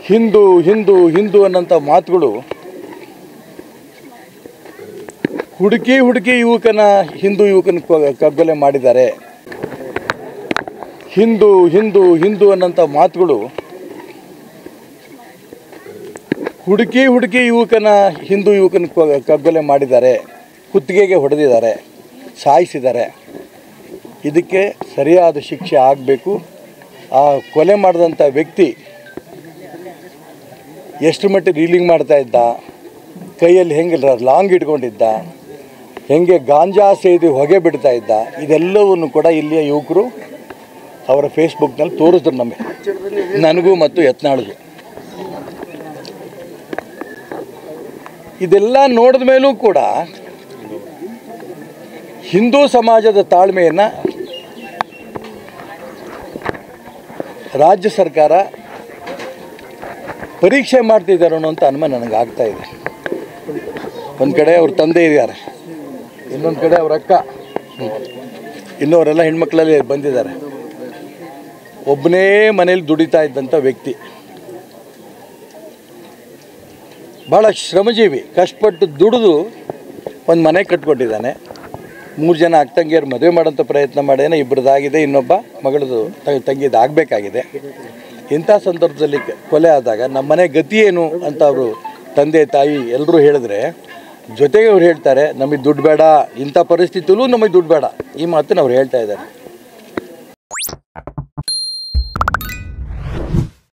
ಹಿಂದೂ ಹಿಂದೂ ಹಿಂದೂ ಅನ್ನೋಂಥ ಮಾತುಗಳು ಹುಡುಕಿ ಹಿಂದೂ ಯುವಕನ ಕಗ್ಗೊಲೆ ಮಾಡಿದ್ದಾರೆ. ಹಿಂದೂ ಹಿಂದೂ ಹಿಂದೂ ಅನ್ನೋಂಥ ಮಾತುಗಳು ಹುಡುಕಿ ಹಿಂದೂ ಯುವಕನ ಕಗ್ಗೊಲೆ ಮಾಡಿದ್ದಾರೆ, ಕುತ್ತಿಗೆಗೆ ಹೊಡೆದಿದ್ದಾರೆ, ಸಾಯಿಸಿದ್ದಾರೆ. ಇದಕ್ಕೆ ಸರಿಯಾದ ಶಿಕ್ಷೆ ಆಗಬೇಕು. ಆ ಕೊಲೆ ಮಾಡಿದಂಥ ವ್ಯಕ್ತಿ ಎಷ್ಟು ಮಟ್ಟಿಗೆ ರೀಲಿಂಗ್ ಮಾಡ್ತಾ ಇದ್ದ, ಕೈಯಲ್ಲಿ ಹೆಂಗೆ ಲಾಂಗ್ ಇಟ್ಕೊಂಡಿದ್ದ, ಹೆಂಗೆ ಗಾಂಜಾ ಸೇದಿ ಹೊಗೆ ಬಿಡ್ತಾ ಇದ್ದ, ಇದೆಲ್ಲವನ್ನು ಕೂಡ ಇಲ್ಲಿಯ ಯುವಕರು ಅವರ ಫೇಸ್ಬುಕ್ನಲ್ಲಿ ತೋರಿಸಿದ್ರು ನಮಗೆ, ನನಗೂ ಮತ್ತು ಯತ್ನಾಳ್ಗೂ. ಇದೆಲ್ಲ ನೋಡಿದ ಮೇಲೂ ಕೂಡ ಹಿಂದೂ ಸಮಾಜದ ತಾಳ್ಮೆಯನ್ನು ರಾಜ್ಯ ಸರ್ಕಾರ ಪರೀಕ್ಷೆ ಮಾಡ್ತಿದ್ದಾರೆ ಅನ್ನೋಂಥ ಅನುಮಾನ ನನಗೆ ಆಗ್ತಾ ಇದೆ. ಒಂದು ಕಡೆ ಅವ್ರ ತಂದೆ ಇದ್ದಾರೆ, ಇನ್ನೊಂದು ಕಡೆ ಅವ್ರ ಅಕ್ಕ, ಇನ್ನವರೆಲ್ಲ ಹೆಣ್ಮಕ್ಳಲ್ಲಿ ಬಂದಿದ್ದಾರೆ. ಒಬ್ಬನೇ ಮನೇಲಿ ದುಡಿತಾ ಇದ್ದಂಥ ವ್ಯಕ್ತಿ, ಭಾಳ ಶ್ರಮಜೀವಿ, ಕಷ್ಟಪಟ್ಟು ದುಡಿದು ಒಂದು ಮನೆ ಕಟ್ಕೊಟ್ಟಿದ್ದಾನೆ. 3 ಜನ ಅಕ್ಕ ತಂಗಿಯರು ಮದುವೆ ಮಾಡೋಂಥ ಪ್ರಯತ್ನ ಮಾಡಿದಾನೆ, ಇಬ್ಬರದಾಗಿದೆ, ಇನ್ನೊಬ್ಬ ಮಗಳದು ತಂಗಿದು ಆಗಬೇಕಾಗಿದೆ. ಇಂಥ ಸಂದರ್ಭದಲ್ಲಿ ಕೊಲೆ ಆದಾಗ ನಮ್ಮ ಮನೆ ಗತಿ ಏನು ಅಂತ ಅವರು ತಂದೆ ತಾಯಿ ಎಲ್ಲರೂ ಹೇಳಿದ್ರೆ, ಜೊತೆಗೆ ಅವ್ರು ಹೇಳ್ತಾರೆ ನಮಗೆ ದುಡ್ಡು ಬೇಡ, ಇಂಥ ಪರಿಸ್ಥಿತಿಯಲ್ಲೂ ನಮಗೆ ದುಡ್ಡು ಬೇಡ, ಈ ಮಾತನ್ನು ಅವ್ರು ಹೇಳ್ತಾ ಇದ್ದಾರೆ.